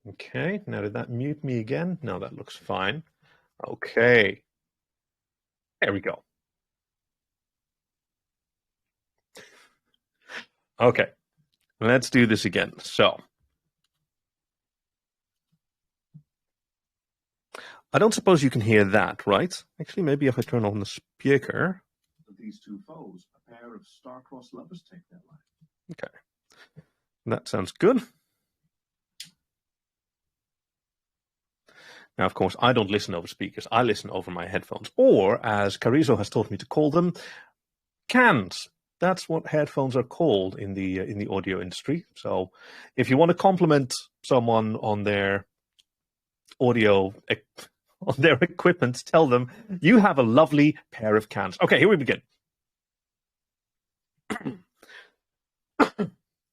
Okay, now did that mute me again? No, that looks fine. Okay, there we go. Okay, let's do this again. So, I don't suppose you can hear that, right? Actually, maybe if I turn on the speaker. These two foes, a pair of star-crossed lovers, take their life. Okay, that sounds good. Now, of course, I don't listen over speakers. I listen over my headphones, or as Carrizo has taught me to call them, cans. That's what headphones are called in the audio industry. So, if you want to compliment someone on their audio on their equipment, tell them you have a lovely pair of cans. Okay, here we begin.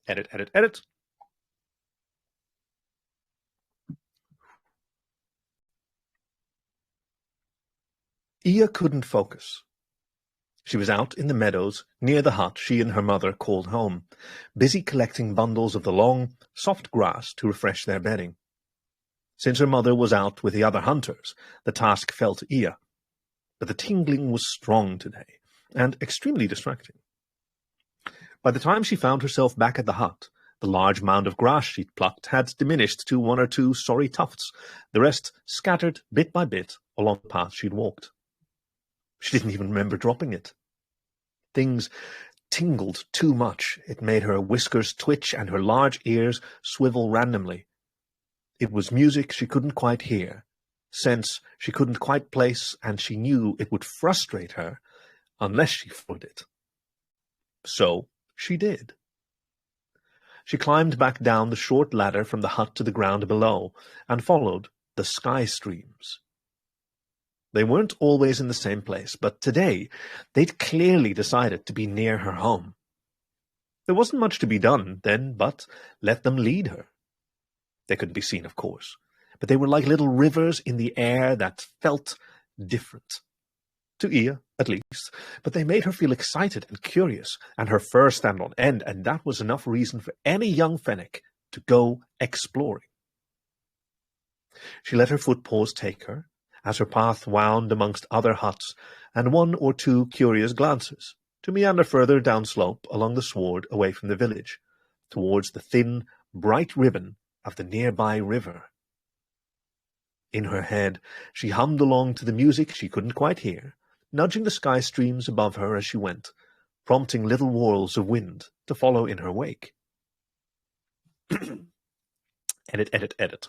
Edit, edit, edit. Ia couldn't focus. She was out in the meadows near the hut she and her mother called home, busy collecting bundles of the long, soft grass to refresh their bedding. Since her mother was out with the other hunters, the task fell to Ia, but the tingling was strong today, and extremely distracting. By the time she found herself back at the hut, the large mound of grass she'd plucked had diminished to one or two sorry tufts, the rest scattered bit by bit along the path she'd walked. She didn't even remember dropping it. Things tingled too much. It made her whiskers twitch and her large ears swivel randomly. It was music she couldn't quite hear, sense she couldn't quite place, and she knew it would frustrate her unless she followed it. So she did. She climbed back down the short ladder from the hut to the ground below and followed the sky streams. They weren't always in the same place, but today they'd clearly decided to be near her home. There wasn't much to be done then but let them lead her. They couldn't be seen, of course, but they were like little rivers in the air that felt different. To Ia, at least, but they made her feel excited and curious, and her fur stand on end, and that was enough reason for any young fennec to go exploring. She let her footpaws take her, as her path wound amongst other huts, and one or two curious glances, to meander further downslope along the sward away from the village, towards the thin, bright ribbon of the nearby river. In her head, she hummed along to the music she couldn't quite hear, nudging the sky streams above her as she went, prompting little whorls of wind to follow in her wake. Edit, edit, edit.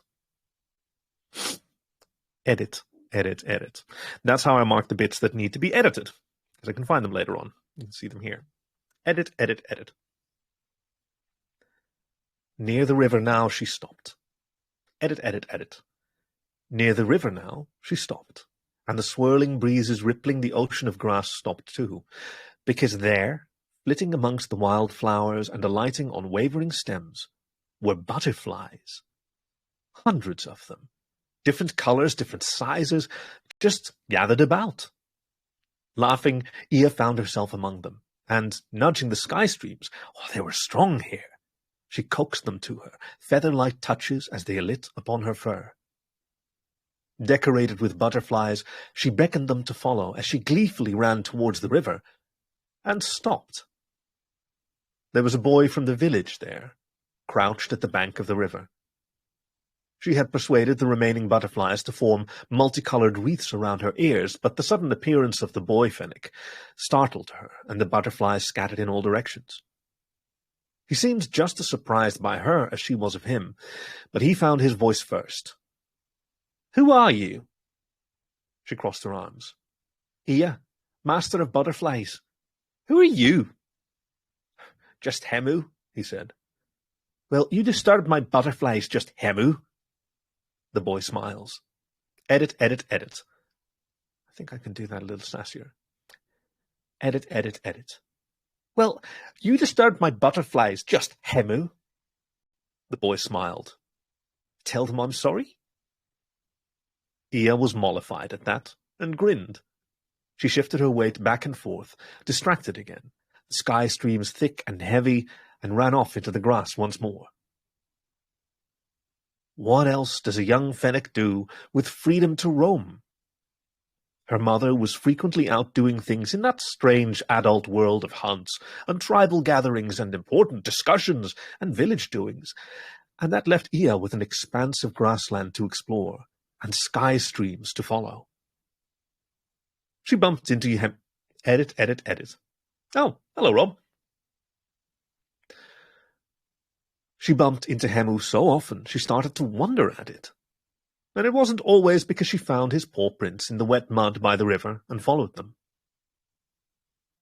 Edit, edit, edit. That's how I mark the bits that need to be edited, because I can find them later on. You can see them here. Edit, edit, edit. Near the river now, she stopped. Edit, edit, edit. Near the river now, she stopped, and the swirling breezes rippling the ocean of grass stopped too, because there, flitting amongst the wild flowers and alighting on wavering stems, were butterflies. Hundreds of them. Different colors, different sizes, just gathered about. Laughing, Ia found herself among them, and nudging the sky streams, they were strong here. She coaxed them to her, feather-like touches as they lit upon her fur. Decorated with butterflies, she beckoned them to follow as she gleefully ran towards the river, and stopped. There was a boy from the village there, crouched at the bank of the river. She had persuaded the remaining butterflies to form multicolored wreaths around her ears, but the sudden appearance of the boy fennec startled her, and the butterflies scattered in all directions. He seemed just as surprised by her as she was of him, but he found his voice first. "Who are you?" She crossed her arms. "Ia, master of butterflies. Who are you?" "Just Hemu," he said. "Well, you disturbed my butterflies, just Hemu." The boy smiles. Edit, edit, edit. I think I can do that a little sassier. Edit, edit, edit. "Well, you disturbed my butterflies, just Hemu." The boy smiled. "Tell them I'm sorry?" Ia was mollified at that, and grinned. She shifted her weight back and forth, distracted again, the sky streams thick and heavy, and ran off into the grass once more. What else does a young fennec do with freedom to roam? Her mother was frequently out doing things in that strange adult world of hunts and tribal gatherings and important discussions and village doings, and that left Ia with an expanse of grassland to explore and sky streams to follow. She bumped into edit. Oh, hello, Rob. She bumped into Hemu so often she started to wonder at it. And it wasn't always because she found his paw prints in the wet mud by the river and followed them.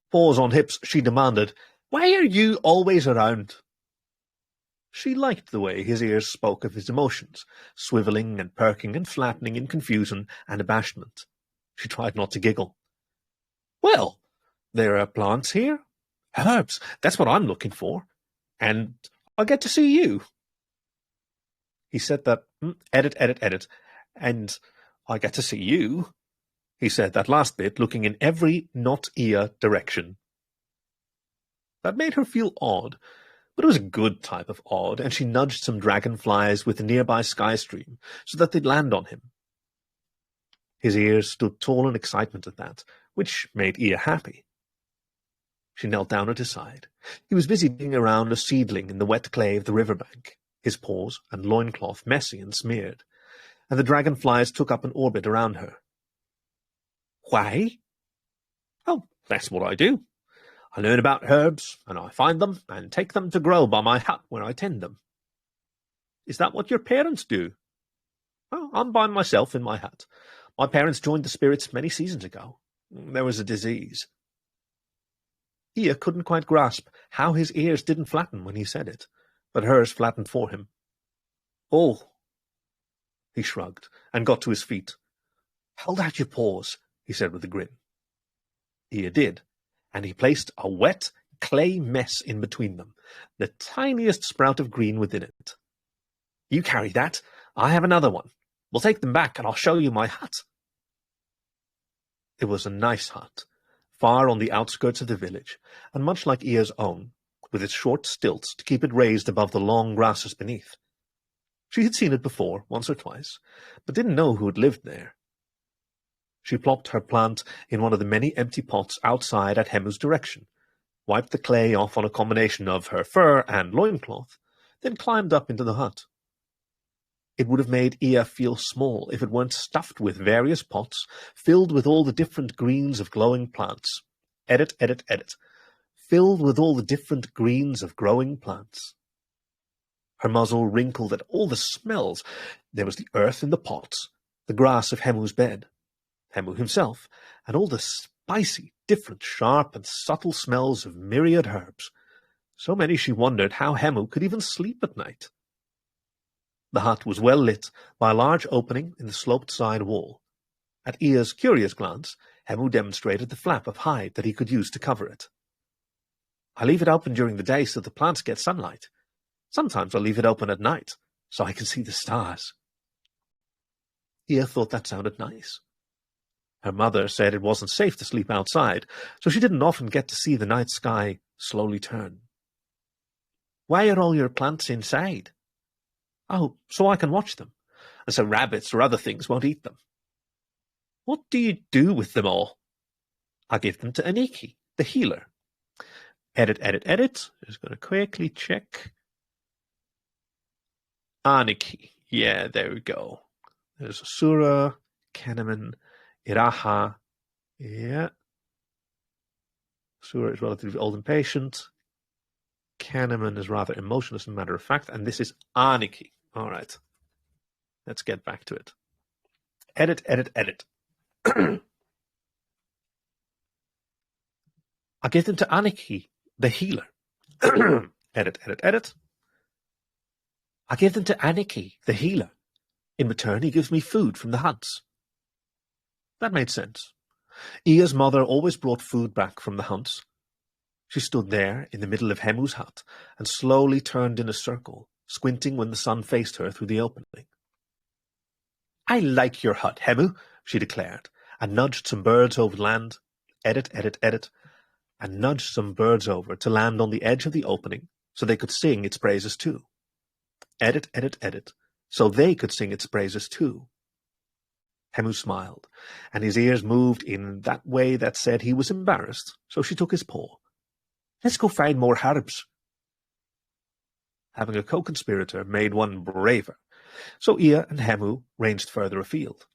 Paws on hips, she demanded, "Why are you always around?" She liked the way his ears spoke of his emotions, swiveling and perking and flattening in confusion and abashment. She tried not to giggle. "Well, there are plants here. Herbs, that's what I'm looking for. And I get to see you." He said that, edit, and I get to see you. He said that last bit, looking in every not-ear direction. That made her feel odd, but it was a good type of odd, and she nudged some dragonflies with the nearby sky stream so that they'd land on him. His ears stood tall in excitement at that, which made Ia happy. She knelt down at his side. He was busy digging around a seedling in the wet clay of the riverbank, his paws and loincloth messy and smeared, and the dragonflies took up an orbit around her. "Why?" "Oh, that's what I do. I learn about herbs, and I find them and take them to grow by my hut where I tend them." "Is that what your parents do?" "Oh, I'm by myself in my hut. My parents joined the spirits many seasons ago. There was a disease." Ia couldn't quite grasp how his ears didn't flatten when he said it, but hers flattened for him. "Oh." He shrugged and got to his feet. "Hold out your paws," he said with a grin. Ia did, and he placed a wet clay mess in between them, the tiniest sprout of green within it. "You carry that. I have another one. We'll take them back, and I'll show you my hut." It was a nice hut, far on the outskirts of the village, and much like Ia's own, with its short stilts to keep it raised above the long grasses beneath. She had seen it before, once or twice, but didn't know who had lived there. She plopped her plant in one of the many empty pots outside at Hemu's direction, wiped the clay off on a combination of her fur and loincloth, then climbed up into the hut. It would have made Ia feel small if it weren't stuffed with various pots, filled with all the different greens of glowing plants. Edit. Filled with all the different greens of growing plants. Her muzzle wrinkled at all the smells. There was the earth in the pots, the grass of Hemu's bed, Hemu himself, and all the spicy, different, sharp, and subtle smells of myriad herbs. So many she wondered how Hemu could even sleep at night. The hut was well lit by a large opening in the sloped side wall. At Ia's curious glance, Hemu demonstrated the flap of hide that he could use to cover it. "I leave it open during the day so the plants get sunlight. Sometimes I leave it open at night, so I can see the stars." Ia thought that sounded nice. Her mother said it wasn't safe to sleep outside, so she didn't often get to see the night sky slowly turn. "Why are all your plants inside?" "Oh, so I can watch them, and so rabbits or other things won't eat them." "What do you do with them all?" "I give them to Aniki, the healer." Edit. Just going to quickly check. Aniki. Yeah, there we go. There's Asura, Kahneman, Iraha. Yeah. Asura is relatively old and patient. Kahneman is rather emotionless, as a matter of fact. And this is Aniki. All right. Let's get back to it. Edit. I give them to Aniki, the healer. Edit. I give them to Aniki, the healer. In return, he gives me food from the hunts. That made sense. Ia's mother always brought food back from the hunts. She stood there in the middle of Hemu's hut and slowly turned in a circle, squinting when the sun faced her through the opening. "I like your hut, Hemu," she declared, and nudged some birds over to land. Edit. And nudged some birds over to land on the edge of the opening so they could sing its praises too. Edit. so they could sing its praises too. Hemu smiled, and his ears moved in that way that said he was embarrassed, so she took his paw. "Let's go find more herbs." Having a co-conspirator made one braver, so Ea and Hemu ranged further afield.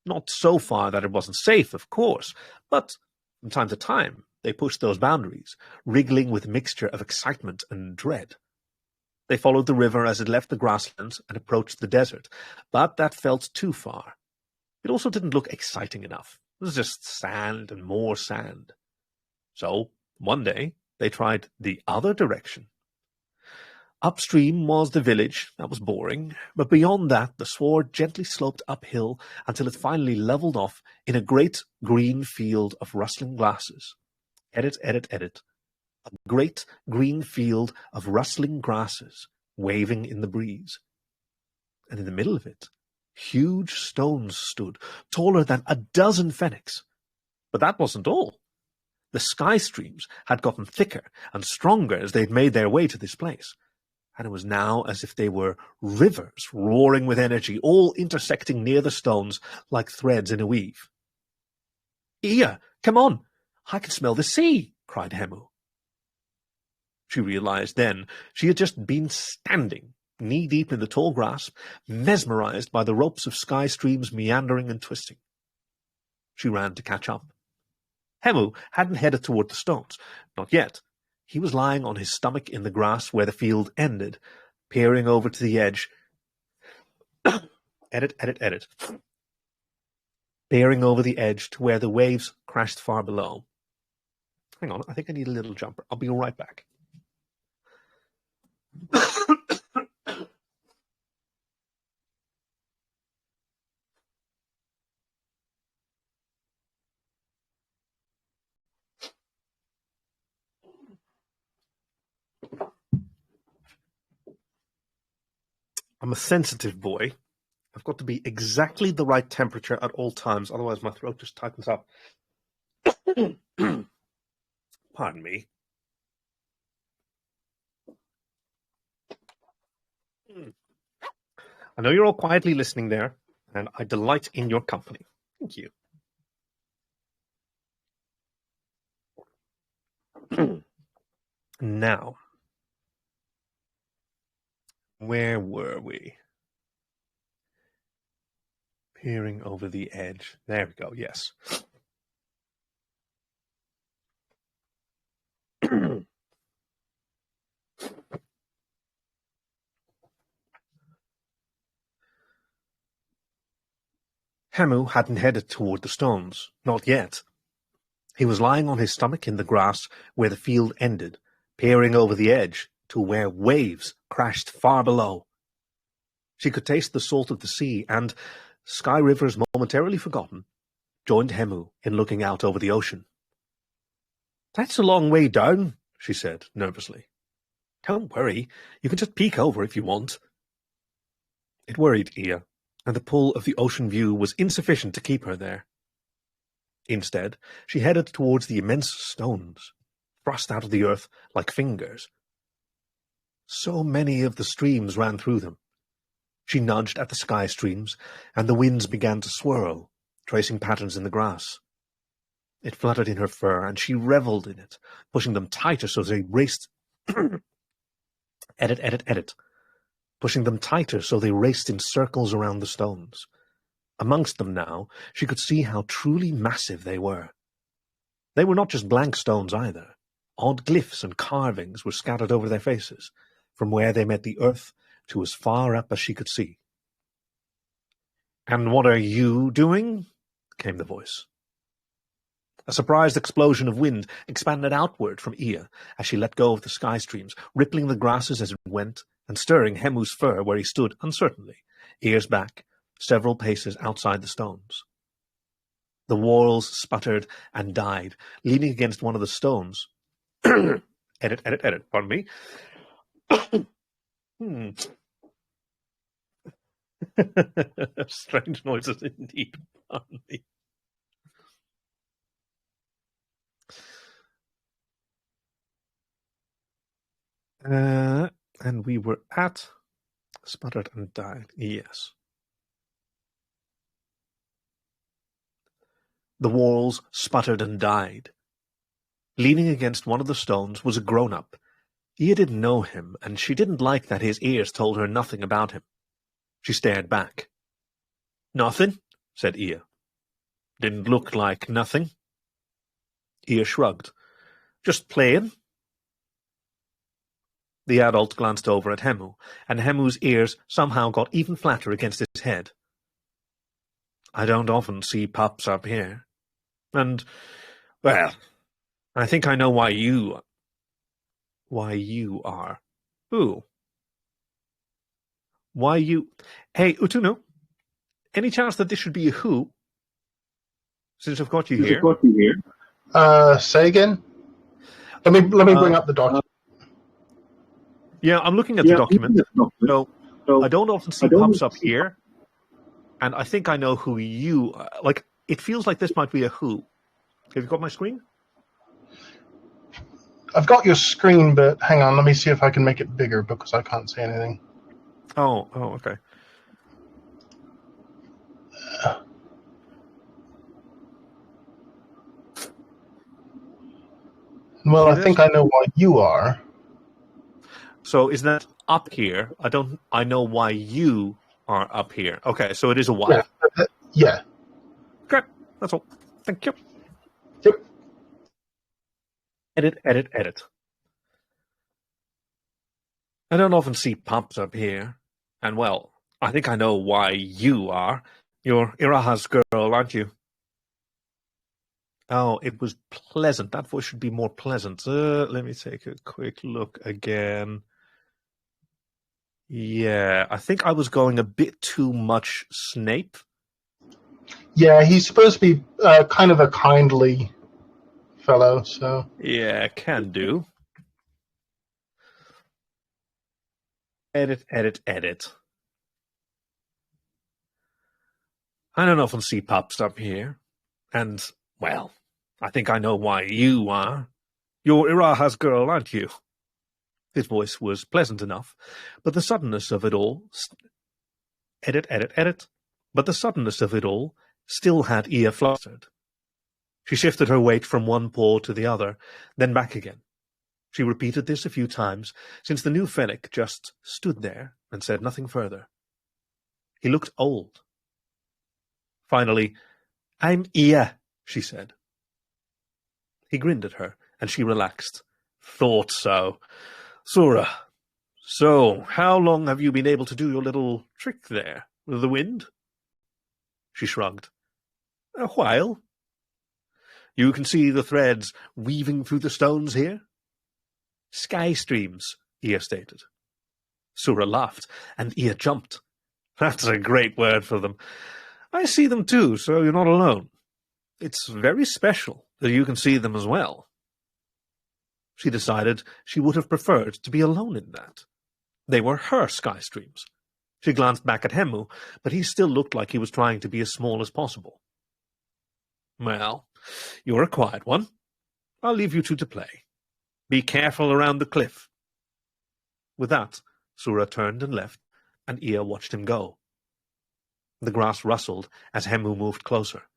Not so far that it wasn't safe, of course, but from time to time they pushed those boundaries, wriggling with a mixture of excitement and dread. They followed the river as it left the grasslands and approached the desert, but that felt too far. It also didn't look exciting enough. It was just sand and more sand. So, one day, they tried the other direction. Upstream was the village. That was boring. But beyond that, the sward gently sloped uphill until it finally leveled off in a great green field of rustling grasses. Edit, edit, edit. A great green field of rustling grasses waving in the breeze. And in the middle of it, huge stones stood, taller than a dozen fennecs. But that wasn't all. The sky streams had gotten thicker and stronger as they'd made their way to this place, and it was now as if they were rivers roaring with energy, all intersecting near the stones like threads in a weave. "Ea, come on! I can smell the sea!" cried Hemu. She realized then she had just been standing, knee-deep in the tall grass, mesmerized by the ropes of sky streams meandering and twisting. She ran to catch up. Hemu hadn't headed toward the stones. Not yet. He was lying on his stomach in the grass where the field ended, peering over to the edge. Edit, edit, edit. Peering over the edge to where the waves crashed far below. Hang on, I think I need a little jumper. I'll be right back. I'm a sensitive boy. I've got to be exactly the right temperature at all times, otherwise my throat just tightens up. Pardon me. I know you're all quietly listening there, and I delight in your company. Thank you. Now, where were we? Peering over the edge. There we go, yes. Hemu hadn't headed toward the stones. Not yet. He was lying on his stomach in the grass where the field ended, peering over the edge to where waves crashed far below. She could taste the salt of the sea and, sky rivers momentarily forgotten, joined Hemu in looking out over the ocean. "That's a long way down," she said nervously. "Don't worry, you can just peek over if you want." It worried Ea, and the pull of the ocean view was insufficient to keep her there. Instead, she headed towards the immense stones, thrust out of the earth like fingers. So many of the streams ran through them. She nudged at the sky streams, and the winds began to swirl, tracing patterns in the grass. It fluttered in her fur, and she reveled in it, pushing them tighter so they raced... edit, edit, edit. Pushing them tighter so they raced in circles around the stones. Amongst them now, she could see how truly massive they were. They were not just blank stones either. Odd glyphs and carvings were scattered over their faces, from where they met the earth to as far up as she could see. "And what are you doing?" came the voice. A surprised explosion of wind expanded outward from Ea as she let go of the sky streams, rippling the grasses as it went and stirring Hemu's fur where he stood uncertainly, ears back, several paces outside the stones. The walls sputtered and died, leaning against one of the stones. Edit, edit, edit, pardon me. Strange noises indeed, pardon me. And we were at Sputtered and died, yes. The walls sputtered and died. Leaning against one of the stones was a grown-up. Ia didn't know him, and she didn't like that his ears told her nothing about him. She stared back. "Nothing?" said Ia. "Didn't look like nothing." Ia shrugged. "Just playing?" The adult glanced over at Hemu, and Hemu's ears somehow got even flatter against his head. "I don't often see pups up here. And, well, I think I know why you... Why you are. Who? Why you... Hey, Utunu, any chance that this should be a who? Since I've got you here. Say again? Let me bring up the document. Yeah, I'm looking at the document. So I don't often see pups up here. And I think I know who you are. Like, it feels like this might be a who. Have you got my screen? I've got your screen, but hang on, let me see if I can make it bigger because I can't see anything. Oh, okay. Well, I think I know why you are. So is that up here? I know why you are up here. Okay, so it is a why. Yeah. Okay, that's all. Thank you. Yep. Edit. I don't often see pups up here. And, well, I think I know why you are. You're Iraha's girl, aren't you? Oh, it was pleasant. That voice should be more pleasant. Let me take a quick look again. Yeah, I think I was going a bit too much Snape. Yeah, he's supposed to be kind of a kindly fellow, so... Yeah, can do. Edit. I don't often see pups up here. And, well, I think I know why you are. You're Iraha's girl, aren't you? His voice was pleasant enough, but the suddenness of it all... Edit. But the suddenness of it all still had Ia flustered. She shifted her weight from one paw to the other, then back again. She repeated this a few times, since the new Fennec just stood there and said nothing further. He looked old. Finally, "I'm Ia," she said. He grinned at her, and she relaxed. "Thought so. Sura, so how long have you been able to do your little trick there, with the wind?" She shrugged. "A while." "You can see the threads weaving through the stones here?" "Sky streams," Ia stated. Sura laughed, and Ia jumped. "That's a great word for them. I see them too, so you're not alone. It's very special that you can see them as well." She decided she would have preferred to be alone in that. They were her sky streams. She glanced back at Hemu, but he still looked like he was trying to be as small as possible. "Well, you're a quiet one. I'll leave you two to play. Be careful around the cliff." With that, Sura turned and left, and Ia watched him go. The grass rustled as Hemu moved closer.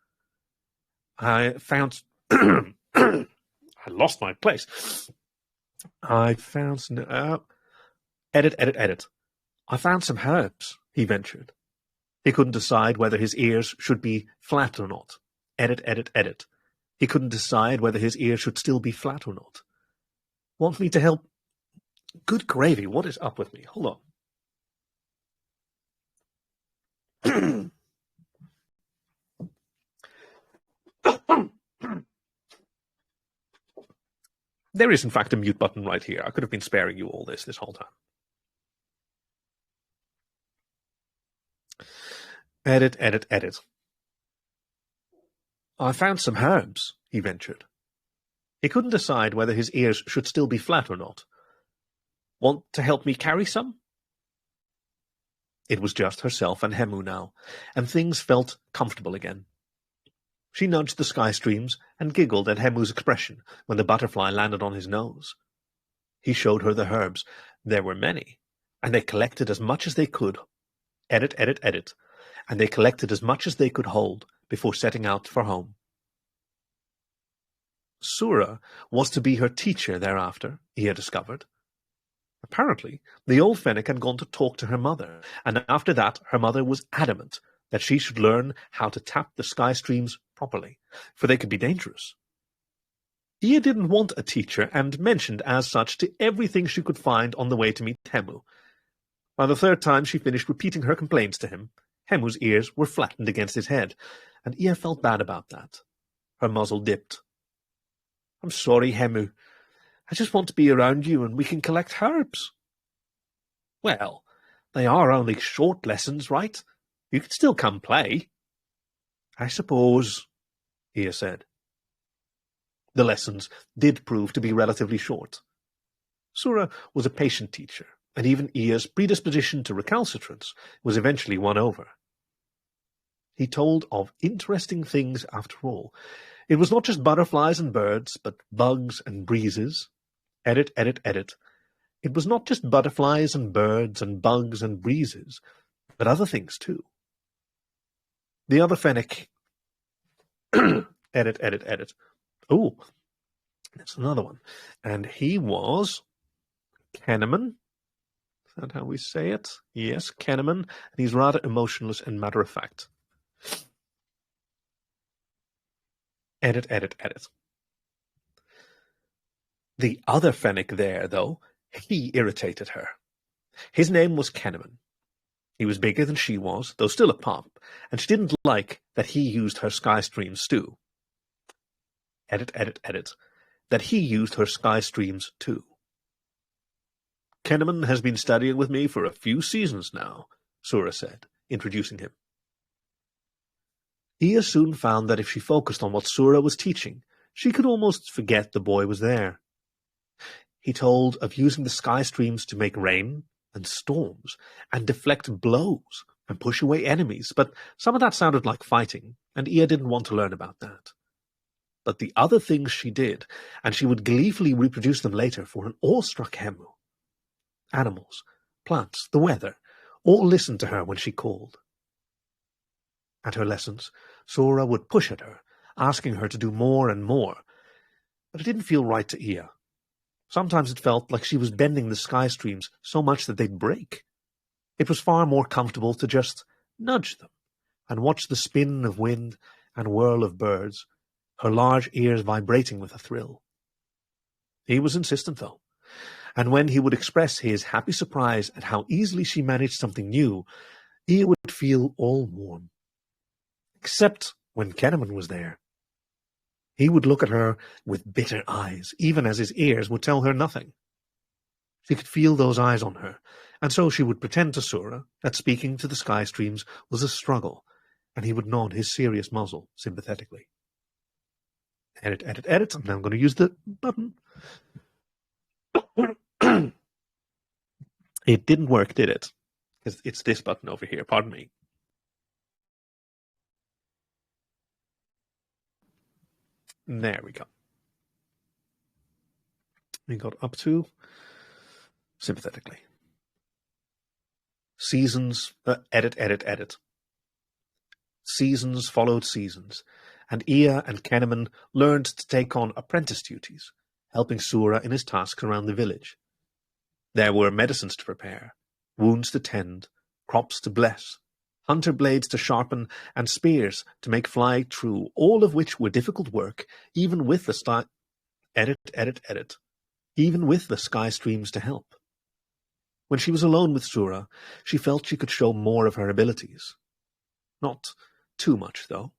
"I found... I lost my place. I found... Edit. I found some herbs," he ventured. He couldn't decide whether his ears should be flat or not. Edit. He couldn't decide whether his ears should still be flat or not. "Want me to help?" Good gravy, what is up with me? Hold on. There is, in fact, a mute button right here. I could have been sparing you all this whole time. Edit. I found some herbs, he ventured. He couldn't decide whether his ears should still be flat or not. Want to help me carry some? It was just herself and Hemu now, and things felt comfortable again. She nudged the sky streams and giggled at Hemu's expression when the butterfly landed on his nose. He showed her the herbs. There were many, and they collected as much as they could. Edit, edit, edit. And they collected as much as they could hold before setting out for home. Sura was to be her teacher thereafter, Ia discovered. Apparently, the old fennec had gone to talk to her mother, and after that her mother was adamant that she should learn how to tap the sky streams properly, for they could be dangerous. Ia didn't want a teacher, and mentioned as such to everything she could find on the way to meet Hemu. By the third time she finished repeating her complaints to him, Hemu's ears were flattened against his head, and Ia felt bad about that. Her muzzle dipped. "I'm sorry, Hemu. I just want to be around you and we can collect herbs." "Well, they are only short lessons, right? You can still come play." "I suppose," Ia said. The lessons did prove to be relatively short. Sura was a patient teacher, and even Ia's predisposition to recalcitrance was eventually won over. He told of interesting things after all. It was not just butterflies and birds, but bugs and breezes. Edit, edit, edit. It was not just butterflies and birds and bugs and breezes, but other things too. The other fennec... edit, edit, edit. Oh, that's another one. And he was Kenneman. Is that how we say it? Yes, Kenneman. And he's rather emotionless and matter-of-fact. Edit, edit, edit. The other fennec there, though, he irritated her. His name was Kenneman. He was bigger than she was, though still a pup, and she didn't like that he used her sky streams too. Edit, edit, edit. That he used her sky streams too. "Kenneman has been studying with me for a few seasons now," Sura said, introducing him. Ia soon found that if she focused on what Sura was teaching, she could almost forget the boy was there. He told of using the sky streams to make rain and storms, and deflect blows and push away enemies, but some of that sounded like fighting, and Ia didn't want to learn about that. But the other things she did, and she would gleefully reproduce them later for an awestruck Hemu. Animals, plants, the weather, all listened to her when she called. At her lessons, Sora would push at her, asking her to do more and more, but it didn't feel right to Ia. Sometimes it felt like she was bending the sky streams so much that they'd break. It was far more comfortable to just nudge them and watch the spin of wind and whirl of birds, her large ears vibrating with a thrill. He was insistent, though, and when he would express his happy surprise at how easily she managed something new, Ia would feel all warm. Except when Kenneman was there. He would look at her with bitter eyes, even as his ears would tell her nothing. She could feel those eyes on her, and so she would pretend to Sura that speaking to the sky streams was a struggle, and he would nod his serious muzzle sympathetically. Edit, edit, edit. I'm now going to use the button. It didn't work, did it? Because it's this button over here. Pardon me. There we go. We got up to sympathetically. Seasons, edit, edit, edit. Seasons followed seasons, and Ia and Kenneman learned to take on apprentice duties, helping Sura in his tasks around the village. There were medicines to prepare, wounds to tend, crops to bless, hunter blades to sharpen, and spears to make fly true, all of which were difficult work, even with the even with the sky streams to help. When she was alone with Sura, she felt she could show more of her abilities. Not too much, though.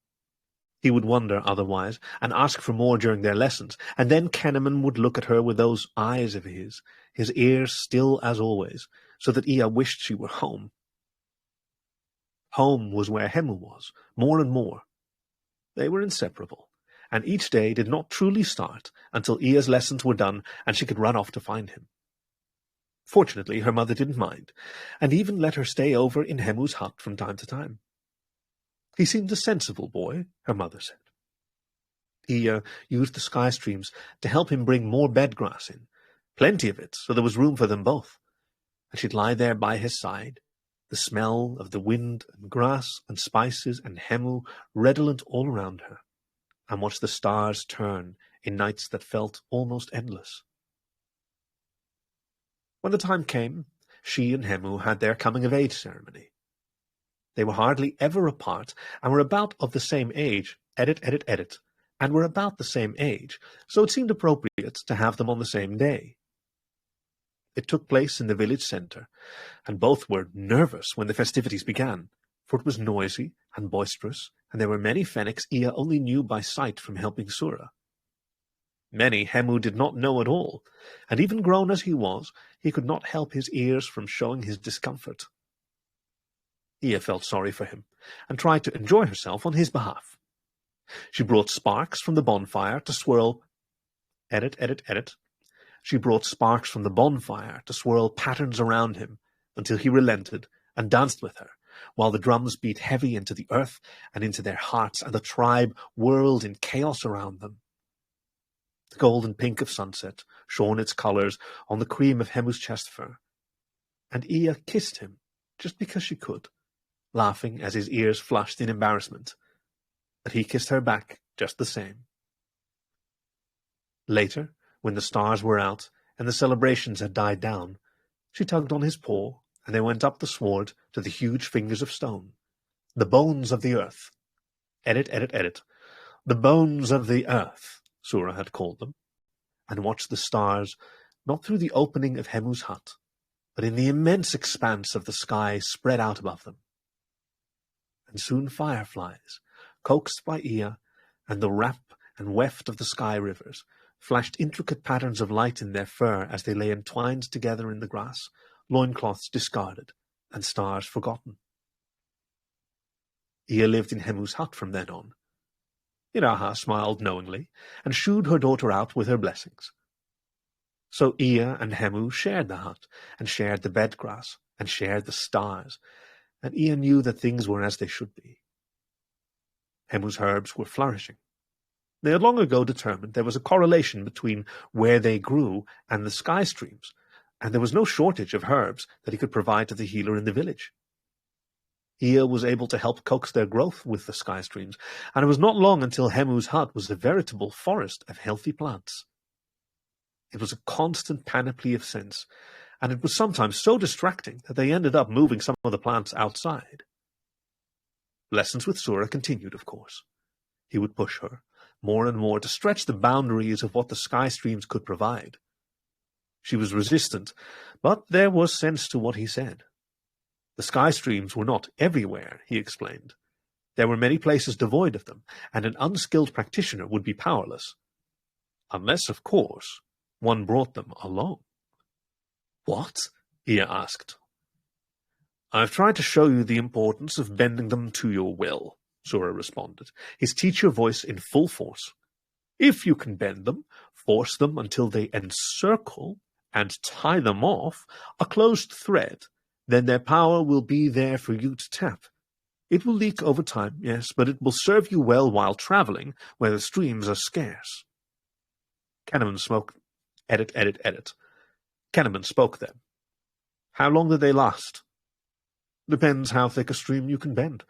He would wonder otherwise, and ask for more during their lessons, and then Kenneman would look at her with those eyes of his ears still as always, so that Ia wished she were home. Home was where Hemu was, more and more. They were inseparable, and each day did not truly start until Ia's lessons were done and she could run off to find him. Fortunately, her mother didn't mind, and even let her stay over in Hemu's hut from time to time. He seemed a sensible boy, her mother said. Ia used the sky streams to help him bring more bedgrass in, plenty of it, so there was room for them both. and she'd lie there by his side, the smell of the wind and grass and spices and hemu redolent all around her, and watch the stars turn in nights that felt almost endless. When the time came, she and Hemu had their coming-of-age ceremony. They were hardly ever apart, and were about of the same age, and were about the same age, so it seemed appropriate to have them on the same day. It took place in the village centre, and both were nervous when the festivities began, for it was noisy and boisterous, and there were many Fennecs Ea only knew by sight from helping Sura. Many Hemu did not know at all, and even grown as he was, he could not help his ears from showing his discomfort. Ea felt sorry for him, and tried to enjoy herself on his behalf. She brought sparks from the bonfire to swirl... She brought sparks from the bonfire to swirl patterns around him, until he relented and danced with her, while the drums beat heavy into the earth and into their hearts, and the tribe whirled in chaos around them. The gold and pink of sunset shone its colours on the cream of Hemu's chest fur, and Ea kissed him just because she could, laughing as his ears flushed in embarrassment, but he kissed her back just the same. Later, when the stars were out and the celebrations had died down, she tugged on his paw, and they went up the sward to the huge fingers of stone, the bones of the earth. The bones of the earth, Sura had called them, and watched the stars, not through the opening of Hemu's hut, but in the immense expanse of the sky spread out above them. And soon fireflies, coaxed by Ea, and the rap and weft of the sky rivers, flashed intricate patterns of light in their fur as they lay entwined together in the grass, loincloths discarded, and stars forgotten. Ea lived in Hemu's hut from then on. Iraha smiled knowingly, and shooed her daughter out with her blessings. So Ea and Hemu shared the hut, and shared the bedgrass, and shared the stars, and Ea knew that things were as they should be. Hemu's herbs were flourishing. They had long ago determined there was a correlation between where they grew and the sky streams, and there was no shortage of herbs that he could provide to the healer in the village. Ea was able to help coax their growth with the sky streams, and it was not long until Hemu's hut was a veritable forest of healthy plants. It was a constant panoply of scents, and it was sometimes so distracting that they ended up moving some of the plants outside. Lessons with Sura continued, of course. He would push her, more and more, to stretch the boundaries of what the sky streams could provide. She was resistant, but there was sense to what he said. The sky streams were not everywhere, he explained. There were many places devoid of them, and an unskilled practitioner would be powerless. Unless, of course, one brought them along. What? Ea asked. I've tried to show you the importance of bending them to your will, Sura responded, his teacher voice in full force. If you can bend them, force them until they encircle, and tie them off a closed thread, then their power will be there for you to tap. It will leak over time, yes, but it will serve you well while traveling where the streams are scarce. Kahneman spoke. Kahneman spoke then. How long did they last? Depends how thick a stream you can bend.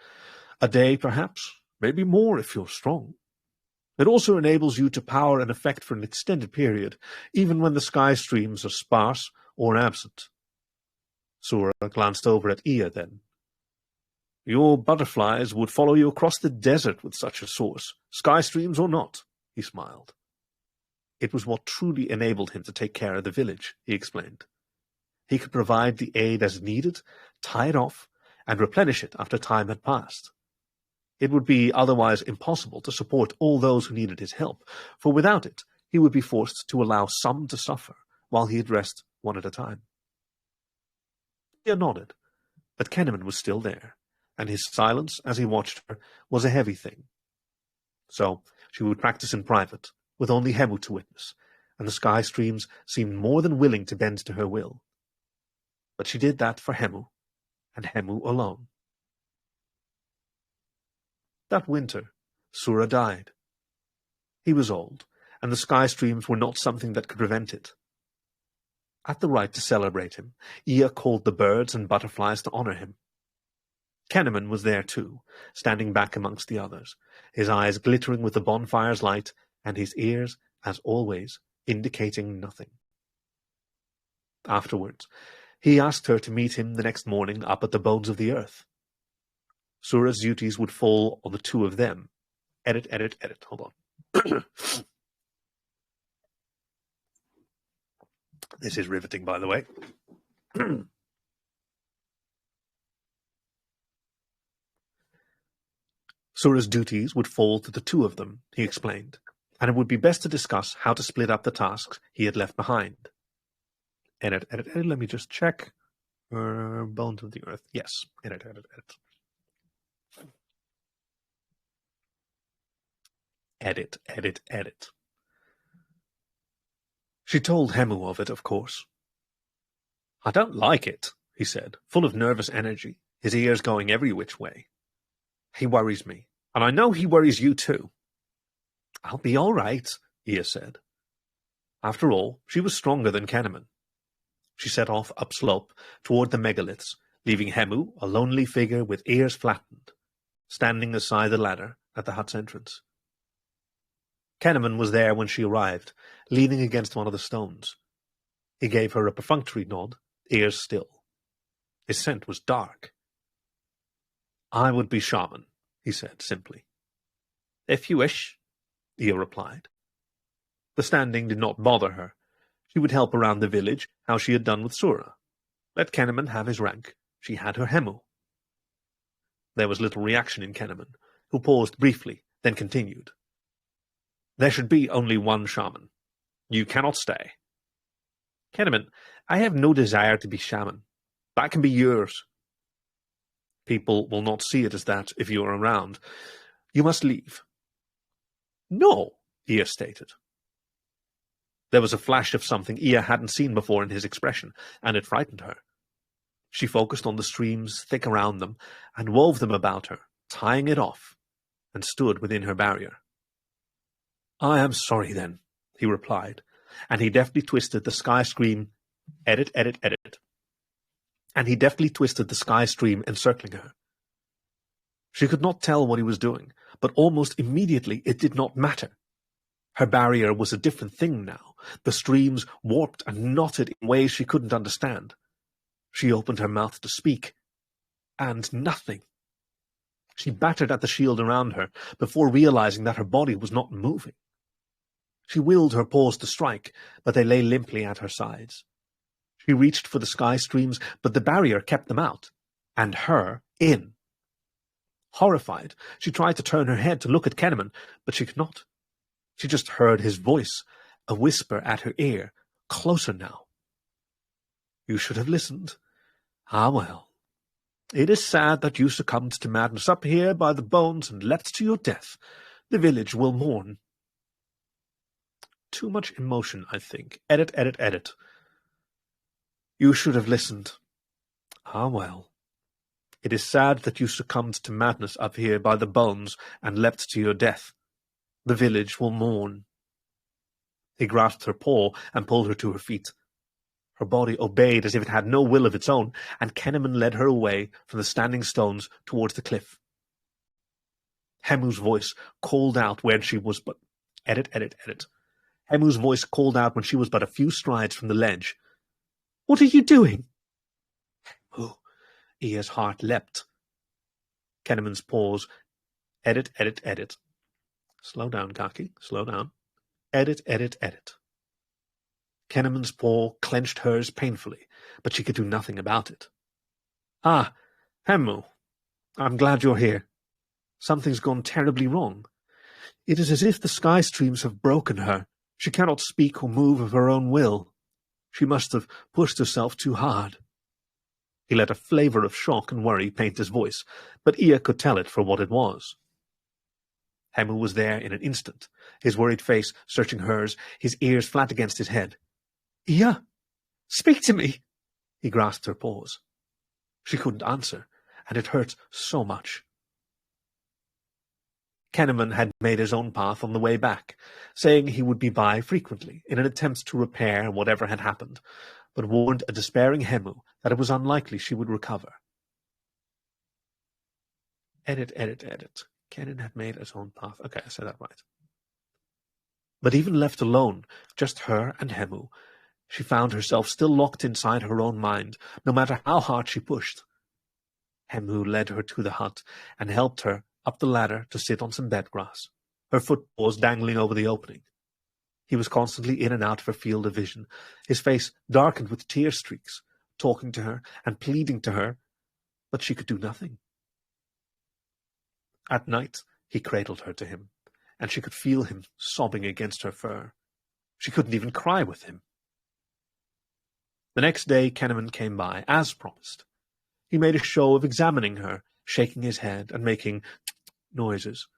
A day, perhaps, maybe more if you're strong. It also enables you to power an effect for an extended period, even when the sky streams are sparse or absent. Sura glanced over at Ea then. Your butterflies would follow you across the desert with such a source, sky streams or not, he smiled. It was what truly enabled him to take care of the village, he explained. He could provide the aid as needed, tie it off, and replenish it after time had passed. It would be otherwise impossible to support all those who needed his help, for without it he would be forced to allow some to suffer, while he addressed one at a time. Ea nodded, but Kahneman was still there, and his silence as he watched her was a heavy thing. So she would practice in private, with only Hemu to witness, and the sky streams seemed more than willing to bend to her will. But she did that for Hemu, and Hemu alone. That winter, Sura died. He was old, and the sky streams were not something that could prevent it. At the rite to celebrate him, Ea called the birds and butterflies to honor him. Kenneman was there too, standing back amongst the others, his eyes glittering with the bonfire's light, and his ears, as always, indicating nothing. Afterwards, he asked her to meet him the next morning up at the bones of the earth. Sura's duties would fall on the two of them. Edit. Hold on. This is riveting, by the way. Sura's duties would fall to the two of them, he explained, and it would be best to discuss how to split up the tasks he had left behind. Edit. Let me just check. Bones of the earth. Yes. Edit. Edit. She told Hemu of it, of course. I don't like it, he said, full of nervous energy, his ears going every which way. He worries me, and I know he worries you too. I'll be all right, Ea said. After all, she was stronger than Kenneman. She set off upslope toward the megaliths, leaving Hemu, a lonely figure with ears flattened, standing aside the ladder at the hut's entrance. Kenneman was there when she arrived, leaning against one of the stones. He gave her a perfunctory nod, ears still. His scent was dark. I would be shaman, he said simply. If you wish, Ea replied. The standing did not bother her. She would help around the village, how she had done with Sura. Let Kenneman have his rank. She had her Hemu. There was little reaction in Kenneman, who paused briefly, then continued. There should be only one shaman. You cannot stay. Kenneman, I have no desire to be shaman. That can be yours. People will not see it as that if you are around. You must leave. No, Ea stated. There was a flash of something Ea hadn't seen before in his expression, and it frightened her. She focused on the streams thick around them, and wove them about her, tying it off, and stood within her barrier. I am sorry then, he replied, and he deftly twisted the sky stream. Edit. And he deftly twisted the sky stream encircling her. She could not tell what he was doing, but almost immediately it did not matter. Her barrier was a different thing now. The streams warped and knotted in ways she couldn't understand. She opened her mouth to speak, and nothing. She battered at the shield around her before realizing that her body was not moving. She willed her paws to strike, but they lay limply at her sides. She reached for the sky streams, but the barrier kept them out, and her in. Horrified, she tried to turn her head to look at Kenneman, but she could not. She just heard his voice, a whisper at her ear, closer now. You should have listened. Ah, well. It is sad that you succumbed to madness up here by the bones and leapt to your death. The village will mourn. Too much emotion, I think. Edit. You should have listened. Ah, well. It is sad that you succumbed to madness up here by the bones and leapt to your death. The village will mourn. He grasped her paw and pulled her to her feet. Her body obeyed as if it had no will of its own, and Kenneman led her away from the standing stones towards the cliff. Hemu's voice called out when she was but... Edit. Hemu's voice called out when she was but a few strides from the ledge. What are you doing? Oh, Ea's heart leapt. Kenneman's pause. Edit. Slow down, Kaki. Slow down. Edit. Kenneman's paw clenched hers painfully, but she could do nothing about it. Ah, Hemu. I'm glad you're here. Something's gone terribly wrong. It is as if the sky streams have broken her. She cannot speak or move of her own will. She must have pushed herself too hard. He let a flavor of shock and worry paint his voice, but Ea could tell it for what it was. Hemu was there in an instant, his worried face searching hers, his ears flat against his head. Ea, speak to me! He grasped her paws. She couldn't answer, and it hurt so much. Kenneman had made his own path on the way back, saying he would be by frequently in an attempt to repair whatever had happened, but warned a despairing Hemu that it was unlikely she would recover. Edit. Kennen had made his own path. Okay, I said that right. But even left alone, just her and Hemu, she found herself still locked inside her own mind, no matter how hard she pushed. Hemu led her to the hut and helped her up the ladder to sit on some bed grass, her footpaws dangling over the opening. He was constantly in and out of her field of vision, his face darkened with tear streaks, talking to her and pleading to her, but she could do nothing. At night, he cradled her to him, and she could feel him sobbing against her fur. She couldn't even cry with him. The next day, Kenneman came by, as promised. He made a show of examining her, shaking his head and making noises.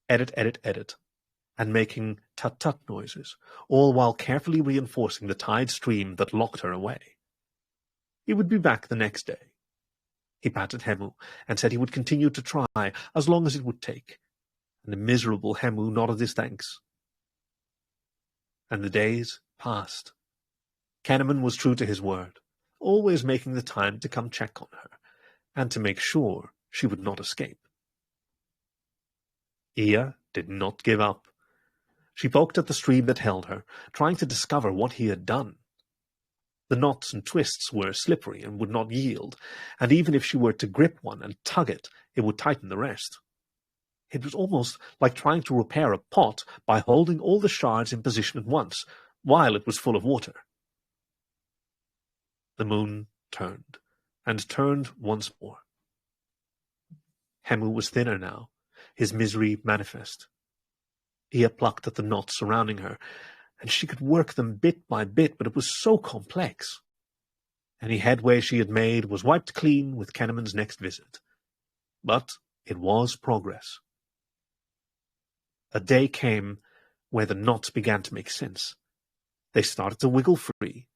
Edit, and making tut-tut noises, all while carefully reinforcing the tide stream that locked her away. He would be back the next day. He patted Hemu and said he would continue to try as long as it would take, and the miserable Hemu nodded his thanks. And the days passed. Kenneman was true to his word, always making the time to come check on her, and to make sure she would not escape. Ia did not give up. She poked at the stream that held her, trying to discover what he had done. The knots and twists were slippery and would not yield, and even if she were to grip one and tug it, it would tighten the rest. It was almost like trying to repair a pot by holding all the shards in position at once, while it was full of water. The moon turned, and turned once more. Hemu was thinner now, his misery manifest. Ia plucked at the knots surrounding her, and she could work them bit by bit, but it was so complex. Any headway she had made was wiped clean with Kenneman's next visit. But it was progress. A day came where the knots began to make sense. They started to wiggle free,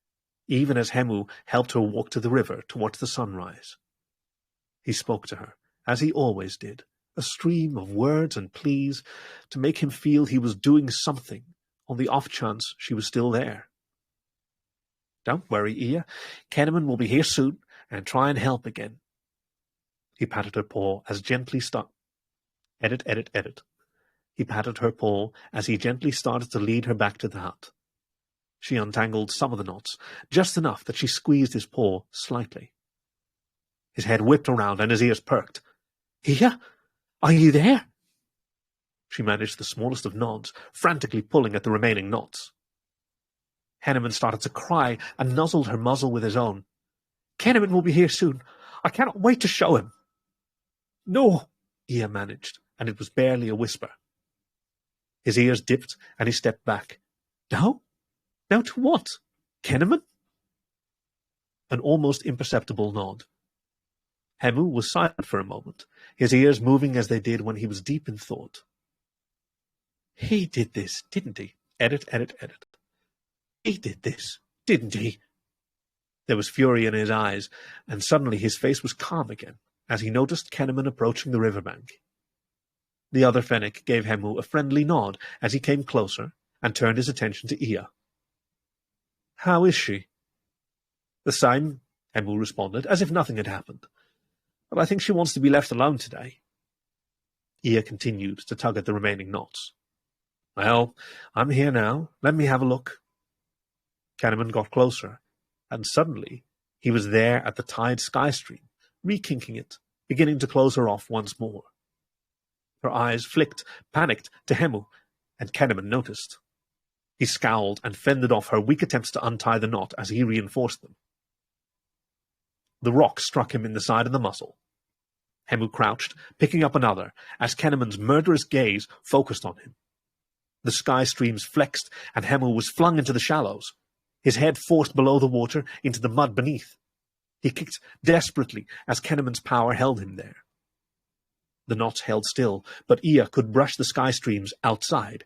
even as Hemu helped her walk to the river towards the sunrise. He spoke to her, as he always did, a stream of words and pleas to make him feel he was doing something on the off chance she was still there. Don't worry, Ia. Kenneman will be here soon and try and help again. He patted her paw as gently Edit. He patted her paw as he gently started to lead her back to the hut. She untangled some of the knots, just enough that she squeezed his paw slightly. His head whipped around and his ears perked. Ia, are you there? She managed the smallest of nods, frantically pulling at the remaining knots. Henneman started to cry and nuzzled her muzzle with his own. Kenneman will be here soon. I cannot wait to show him. No, Ia managed, and it was barely a whisper. His ears dipped, and he stepped back. Now? Now to what? Kenneman? An almost imperceptible nod. Hemu was silent for a moment, his ears moving as they did when he was deep in thought. He did this, didn't he? Edit. He did this, didn't he? There was fury in his eyes, and suddenly his face was calm again, as he noticed Kenneman approaching the riverbank. The other Fennec gave Hemu a friendly nod as he came closer, and turned his attention to Ia. How is she? The same, Hemu responded, as if nothing had happened. But I think she wants to be left alone today. Ia continued to tug at the remaining knots. Well, I'm here now. Let me have a look. Kenneman got closer, and suddenly he was there at the tide sky stream, rekinking it, beginning to close her off once more. Her eyes flicked, panicked, to Hemu, and Kenneman noticed. He scowled and fended off her weak attempts to untie the knot as he reinforced them. The rock struck him in the side of the muzzle. Hemu crouched, picking up another, as Kenneman's murderous gaze focused on him. The sky streams flexed, and Hemu was flung into the shallows, his head forced below the water into the mud beneath. He kicked desperately as Kenneman's power held him there. The knots held still, but Ia could brush the sky streams outside.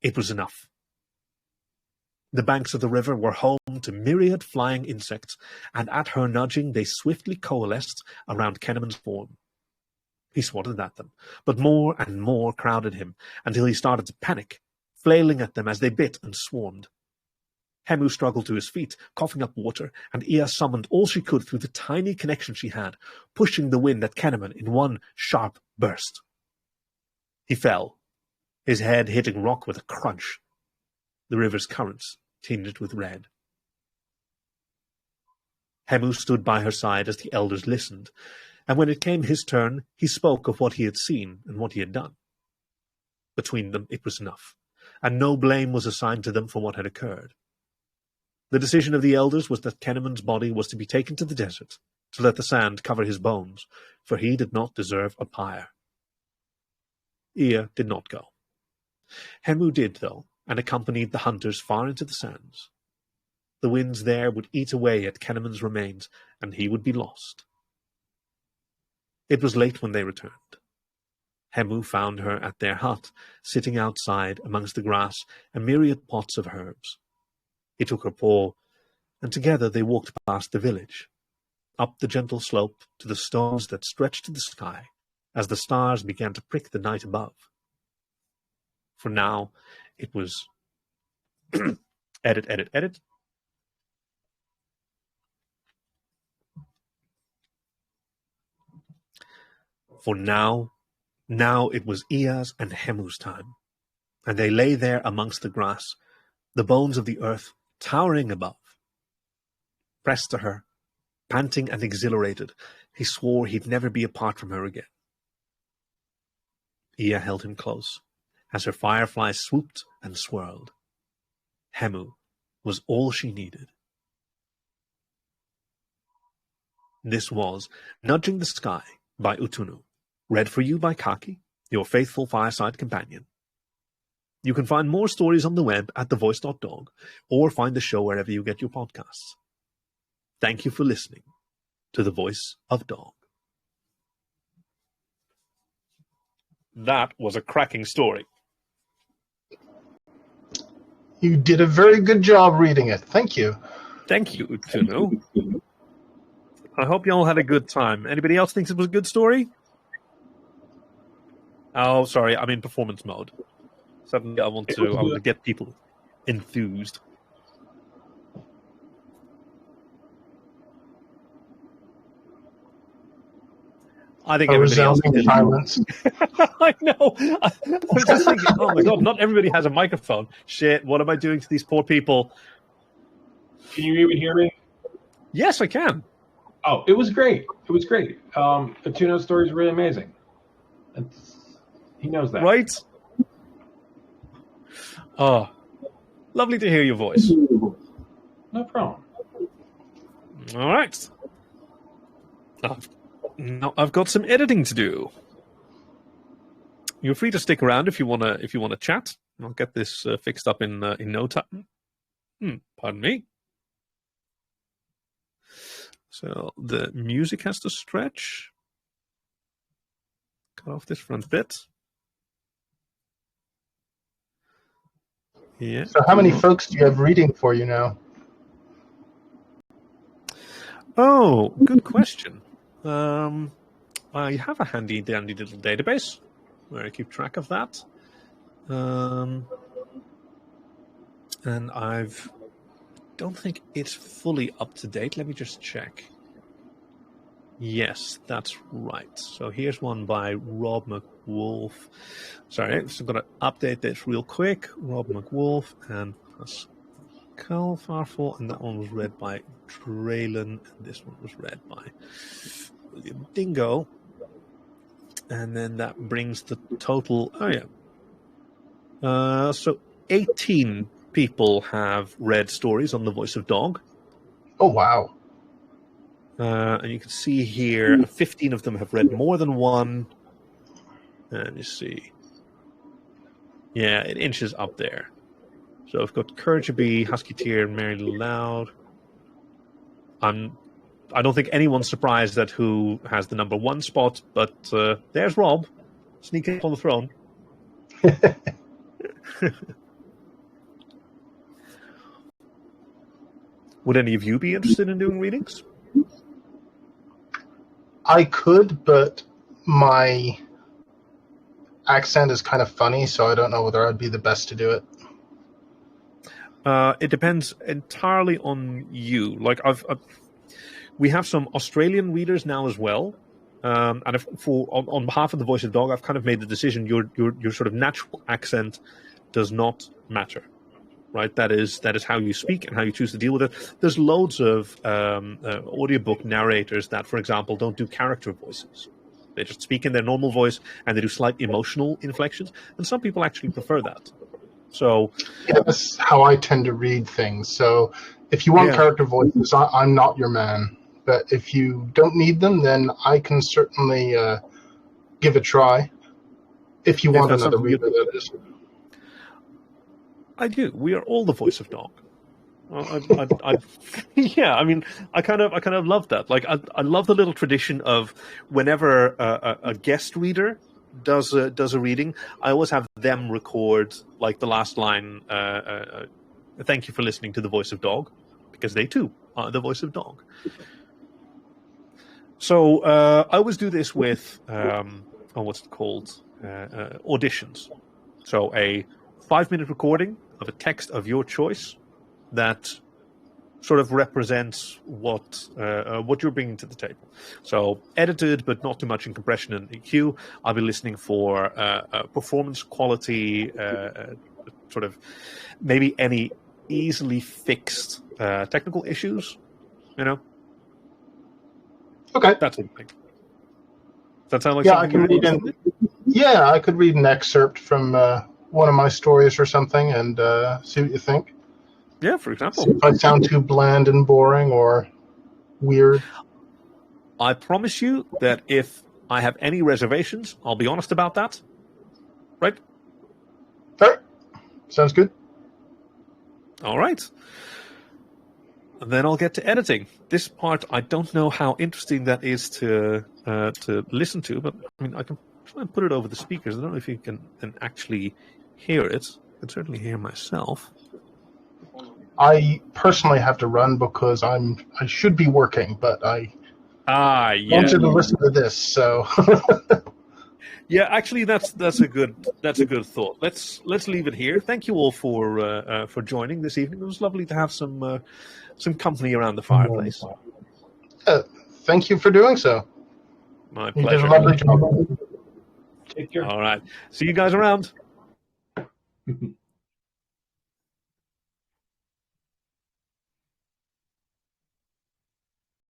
It was enough. The banks of the river were home to myriad flying insects, and at her nudging they swiftly coalesced around Kenneman's form. He swatted at them, but more and more crowded him, until he started to panic, flailing at them as they bit and swarmed. Hemu struggled to his feet, coughing up water, and Ea summoned all she could through the tiny connection she had, pushing the wind at Kenneman in one sharp burst. He fell, his head hitting rock with a crunch. The river's currents tinged with red. Hemu stood by her side as the elders listened, and when it came his turn, he spoke of what he had seen and what he had done. Between them, it was enough, and no blame was assigned to them for what had occurred. The decision of the elders was that Kenneman's body was to be taken to the desert, to let the sand cover his bones, for he did not deserve a pyre. Ea did not go. Hemu did, though, and accompanied the hunters far into the sands. The winds there would eat away at Kenneman's remains, and he would be lost. It was late when they returned. Hemu found her at their hut, sitting outside amongst the grass and myriad pots of herbs. He took her paw, and together they walked past the village, up the gentle slope to the stones that stretched to the sky as the stars began to prick the night above. For now, it was edit. For now it was Ea's and Hemu's time, and they lay there amongst the grass, the bones of the earth towering above. Pressed to her, panting and exhilarated, he swore he'd never be apart from her again. Ea held him close, as her fireflies swooped and swirled. Hemu was all she needed. This was Nudging the Sky by Utunu, read for you by Kaki, your faithful fireside companion. You can find more stories on the web at thevoice.dog, or find the show wherever you get your podcasts. Thank you for listening to The Voice of Dog. That was a cracking story. You did a very good job reading it. Thank you. Thank you, Utunu. I hope you all had a good time. Anybody else thinks it was a good story? Oh, sorry, I'm in performance mode. Suddenly I want to get people enthused. I think everybody else did. Silence. I know. I was just thinking, oh my god, not everybody has a microphone. Shit, what am I doing to these poor people? Can you even hear me? Yes, I can. Oh, it was great. It was great. Utuno's story is really amazing. He knows that. Right? Oh, lovely to hear your voice. No problem. All right. Now I've got some editing to do. You're free to stick around if you wanna chat. I'll get this fixed up in no time. Pardon me. So the music has to stretch. Cut off this front bit. Yeah. So how many folks do you have reading for you now? Oh, good question. I have a handy dandy little database where I keep track of that. And don't think it's fully up to date. Let me just check. Yes, that's right. So here's one by Rob McWolf. Sorry, I'm just going to update this real quick. Rob McWolf and Pascal Farfel, and that one was read by Traylon, and this one was read by William Dingo. And then that brings the total. Oh yeah. So 18 people have read stories on The Voice of Dog. Oh wow. And you can see here, 15 of them have read more than one. And you see. Yeah, it inches up there. So I've got Courage Bee, Husky Tear, and Mary Loud. I don't think anyone's surprised at who has the number one spot, but there's Rob, sneaking up on the throne. Would any of you be interested in doing readings? I could, but my accent is kind of funny, so I don't know whether I'd be the best to do it. It depends entirely on you. Like we have some Australian readers now as well, and on behalf of the Voice of Dog, I've kind of made the decision. Your sort of natural accent does not matter, right? That is how you speak and how you choose to deal with it. There's loads of audiobook narrators that, for example, don't do character voices. They just speak in their normal voice and they do slight emotional inflections, and some people actually prefer that. So yeah, that's how I tend to read things. So if you want Yeah. character voices, I'm not your man. But if you don't need them, then I can certainly give a try. If you If want that's another something you- reader, that is. I do. We are all the Voice of Dog. Yeah. I mean, I kind of love that. Like, I love the little tradition of whenever a guest reader does a reading, I always have them record like the last line. Thank you for listening to the Voice of Dog, because they too are the Voice of Dog. So I always do this with what's it called? Auditions. So a 5-minute recording of a text of your choice that sort of represents what you're bringing to the table. So edited, but not too much in compression and EQ. I'll be listening for performance quality, sort of maybe any easily fixed technical issues. You know, Okay. that sort of thing. Does that sound like Yeah, I something can you're read interested in? Yeah, I could read an excerpt from one of my stories or something and see what you think. Yeah, for example. See if I sound too bland and boring or weird. I promise you that if I have any reservations, I'll be honest about that. Right? All right. Sounds good. All right. And then I'll get to editing. This part, I don't know how interesting that is to listen to, but I mean, I can try and put it over the speakers. I don't know if you can actually hear it. I can certainly hear myself. I personally have to run because I should be working, but I Yeah. wanted to listen to this, so Yeah, actually, that's a good thought. Let's leave it here. Thank you all for joining this evening. It was lovely to have some company around the fireplace. thank you for doing so. My You did pleasure. a lovely job. Take care. All right. See you guys around.